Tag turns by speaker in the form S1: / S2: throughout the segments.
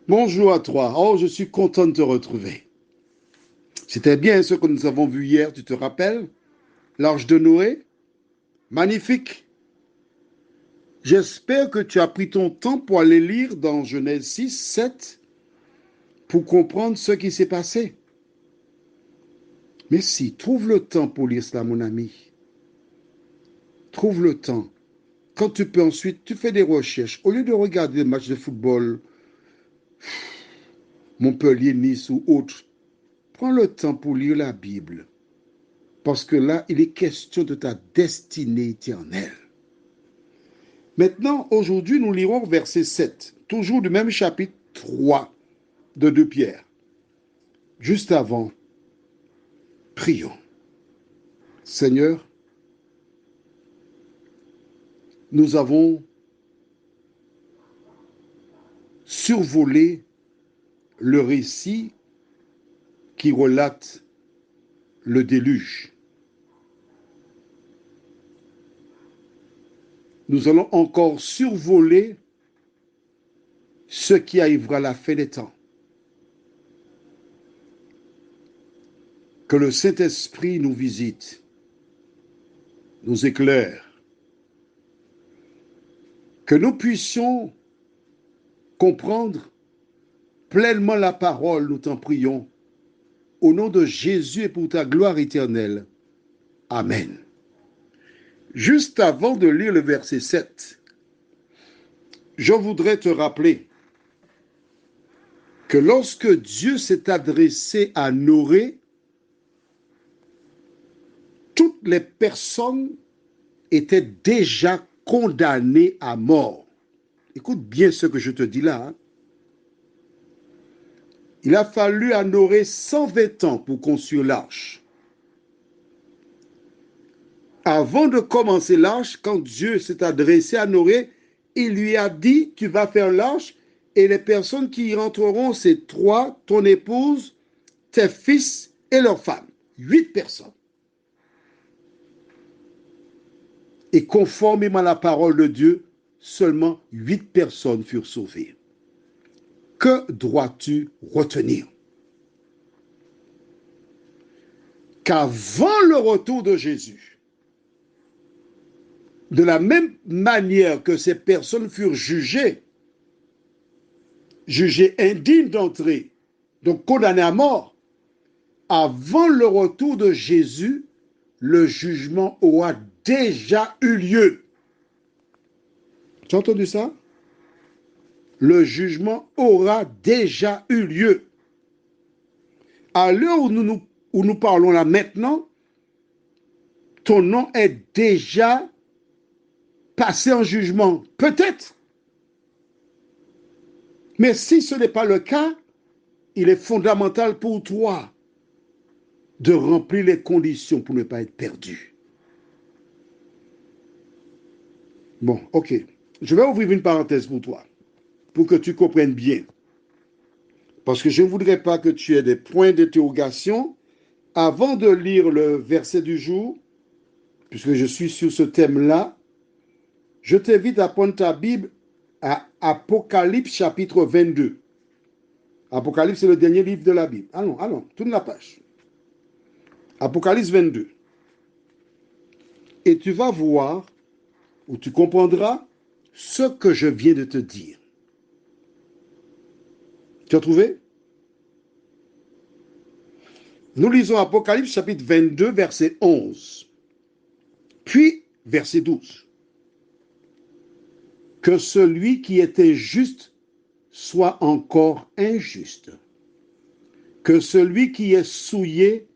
S1: Bonjour à toi. Oh, je suis content de te retrouver. C'était bien ce que nous avons vu hier, tu te rappelles? L'Arche de Noé? Magnifique. J'espère que tu as pris ton temps pour aller lire dans Genèse 6, 7 pour comprendre ce qui s'est passé. Mais si, trouve le temps pour lire cela, mon ami. Trouve le temps. Quand tu peux ensuite, tu fais des recherches. Au lieu de regarder des matchs de football, Montpellier, Nice ou autre, prends le temps pour lire la Bible. Parce que là, il est question de ta destinée éternelle. Maintenant, aujourd'hui, nous lirons verset 7, toujours du même chapitre 3 de 2 Pierre. Juste avant, prions. Seigneur, nous avons survolé le récit qui relate le déluge. Nous allons encore survoler ce qui arrivera à la fin des temps. Que le Saint-Esprit nous visite, nous éclaire, que nous puissions comprendre pleinement la parole, nous t'en prions, au nom de Jésus et pour ta gloire éternelle. Amen. Juste avant de lire le verset 7, je voudrais te rappeler que lorsque Dieu s'est adressé à Noé, toutes les personnes étaient déjà condamnées à mort. Écoute bien ce que je te dis là. Il a fallu à Noé 120 ans pour construire l'arche. Avant de commencer l'arche, quand Dieu s'est adressé à Noé, il lui a dit, tu vas faire l'arche et les personnes qui y rentreront, c'est toi, ton épouse, tes fils et leurs femmes. 8 personnes. Et conformément à la parole de Dieu, seulement 8 personnes furent sauvées. Que dois-tu retenir? Qu'avant le retour de Jésus, de la même manière que ces personnes furent jugées indignes d'entrer, donc condamnées à mort, avant le retour de Jésus, le jugement aura déjà eu lieu. Tu as entendu ça? Le jugement aura déjà eu lieu. À l'heure où nous parlons là maintenant, ton nom est déjà passé en jugement. Peut-être. Mais si ce n'est pas le cas, il est fondamental pour toi de remplir les conditions pour ne pas être perdu. Bon, ok. Je vais ouvrir une parenthèse pour toi, pour que tu comprennes bien. Parce que je ne voudrais pas que tu aies des points d'interrogation avant de lire le verset du jour, puisque je suis sur ce thème-là. Je t'invite à prendre ta Bible à Apocalypse chapitre 22. Apocalypse, c'est le dernier livre de la Bible. Allons, tourne la page. Apocalypse 22. Et tu vas voir, ou tu comprendras, ce que je viens de te dire. Tu as trouvé? Nous lisons Apocalypse chapitre 22, verset 11. Puis, verset 12. Que celui qui était juste soit encore injuste. Que celui qui est souillé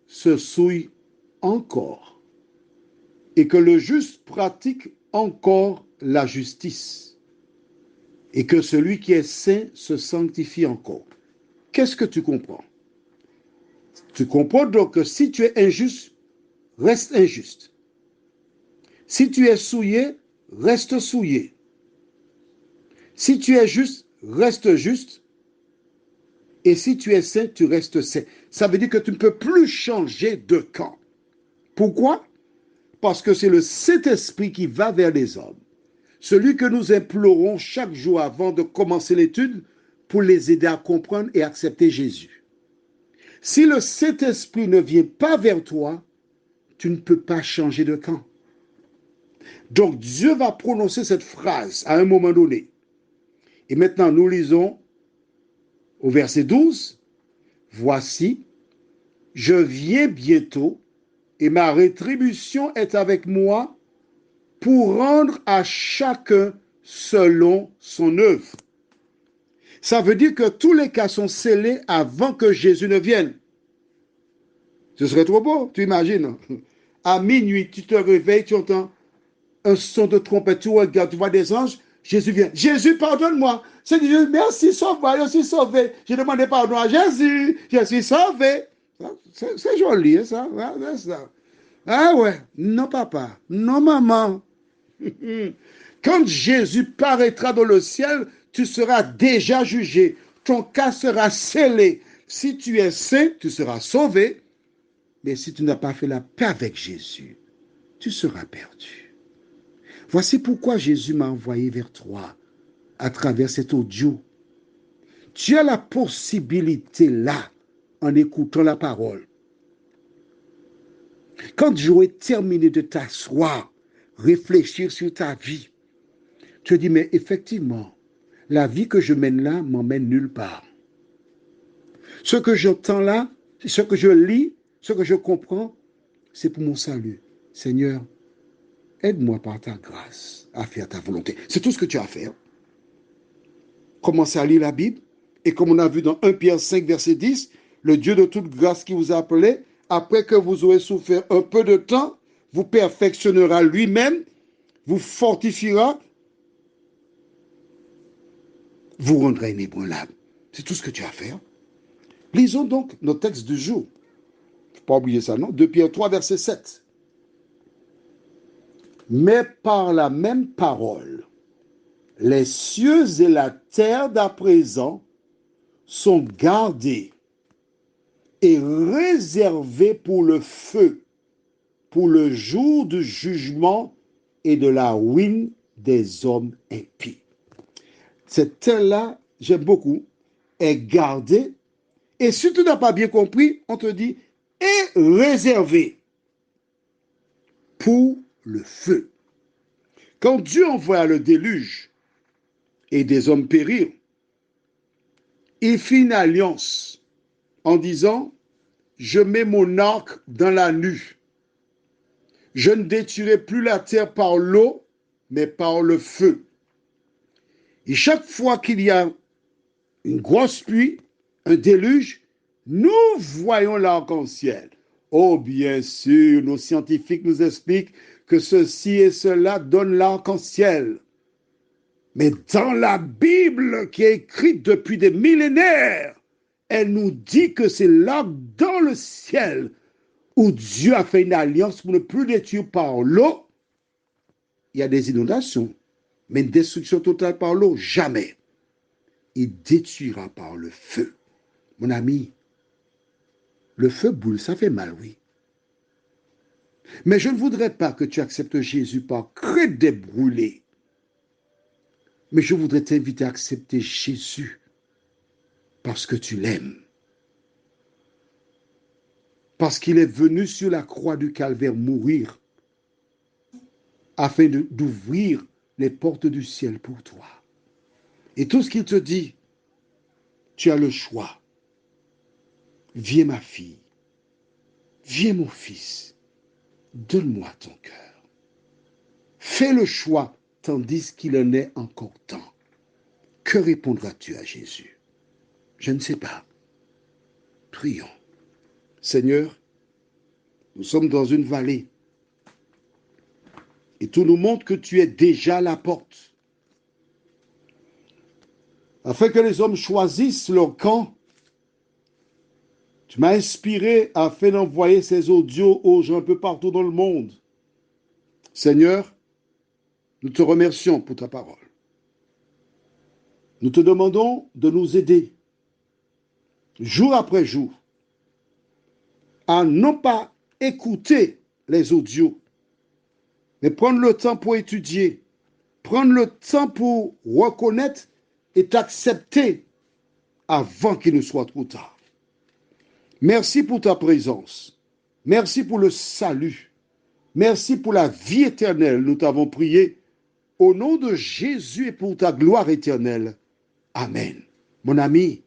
S1: se souille encore. Et que le juste pratique encore la justice. Et que celui qui est saint se sanctifie encore. Qu'est-ce que tu comprends? Tu comprends donc que si tu es injuste, reste injuste. Si tu es souillé, reste souillé. Si tu es juste, reste juste. Et si tu es saint, tu restes saint. Ça veut dire que tu ne peux plus changer de camp. Pourquoi? Parce que c'est le Saint-Esprit qui va vers les hommes. Celui que nous implorons chaque jour avant de commencer l'étude pour les aider à comprendre et accepter Jésus. Si le Saint-Esprit ne vient pas vers toi, tu ne peux pas changer de camp. Donc Dieu va prononcer cette phrase à un moment donné. Et maintenant, nous lisons au verset 12, « Voici, je viens bientôt et ma rétribution est avec moi pour rendre à chacun selon son œuvre. » Ça veut dire que tous les cas sont scellés avant que Jésus ne vienne. Ce serait trop beau, tu imagines. À minuit, tu te réveilles, tu entends un son de trompette, tu regardes, tu vois des anges, Jésus vient. Jésus, pardonne-moi. C'est Dieu, merci, sauve-moi, je suis sauvé. J'ai demandé pardon à Jésus, je suis sauvé. C'est joli, ça. Ah ouais, non papa, non maman. Quand Jésus paraîtra dans le ciel, tu seras déjà jugé. Ton cas sera scellé. Si tu es saint, tu seras sauvé. Mais si tu n'as pas fait la paix avec Jésus, tu seras perdu. Voici pourquoi Jésus m'a envoyé vers toi à travers cet audio. Tu as la possibilité là, en écoutant la parole. Quand j'aurai terminé de t'asseoir, réfléchir sur ta vie, tu te dis, mais effectivement, la vie que je mène là m'emmène nulle part. Ce que j'entends là, ce que je lis, ce que je comprends, c'est pour mon salut. Seigneur, aide-moi par ta grâce à faire ta volonté. C'est tout ce que tu as à faire. Commencez à lire la Bible. Et comme on a vu dans 1 Pierre 5, verset 10, le Dieu de toute grâce qui vous a appelé, après que vous aurez souffert un peu de temps, vous perfectionnera lui-même, vous fortifiera, vous rendra inébranlable. C'est tout ce que tu as à faire. Lisons donc notre texte du jour. Il ne faut pas oublier ça, non? 2 Pierre 3, verset 7. Mais par la même parole, les cieux et la terre d'à présent sont gardés et réservés pour le feu, pour le jour du jugement et de la ruine des hommes impies. Cette terre-là, j'aime beaucoup, est gardée. Et si tu n'as pas bien compris, on te dit, est réservée pour le feu. Quand Dieu envoya le déluge et des hommes périrent, il fit une alliance en disant, je mets mon arc dans la nue. Je ne détruirai plus la terre par l'eau, mais par le feu. Et chaque fois qu'il y a une grosse pluie, un déluge, nous voyons l'arc-en-ciel. Oh, bien sûr, nos scientifiques nous expliquent que ceci et cela donne l'arc-en-ciel. Mais dans la Bible qui est écrite depuis des millénaires, elle nous dit que c'est l'arc dans le ciel où Dieu a fait une alliance pour ne plus détruire par l'eau. Il y a des inondations, mais une destruction totale par l'eau, jamais. Il détruira par le feu. Mon ami, le feu boule, ça fait mal, oui. Mais je ne voudrais pas que tu acceptes Jésus par crainte d'être brûlé. Mais je voudrais t'inviter à accepter Jésus parce que tu l'aimes. Parce qu'il est venu sur la croix du Calvaire mourir afin d'ouvrir les portes du ciel pour toi. Et tout ce qu'il te dit, tu as le choix. Viens ma fille, viens mon fils, donne-moi ton cœur. Fais le choix tandis qu'il en est encore temps. Que répondras-tu à Jésus? Je ne sais pas. Prions. Seigneur, nous sommes dans une vallée et tout nous montre que tu es déjà à la porte. Afin que les hommes choisissent leur camp, tu m'as inspiré afin d'envoyer ces audios aux gens un peu partout dans le monde. Seigneur, nous te remercions pour ta parole. Nous te demandons de nous aider, jour après jour, à non pas écouter les audios, mais prendre le temps pour étudier, prendre le temps pour reconnaître et t'accepter avant qu'il ne soit trop tard. Merci pour ta présence. Merci pour le salut. Merci pour la vie éternelle. Nous t'avons prié au nom de Jésus et pour ta gloire éternelle. Amen. Mon ami,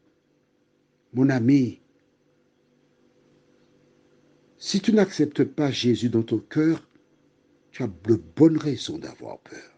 S1: si tu n'acceptes pas Jésus dans ton cœur, tu as de bonnes raisons d'avoir peur.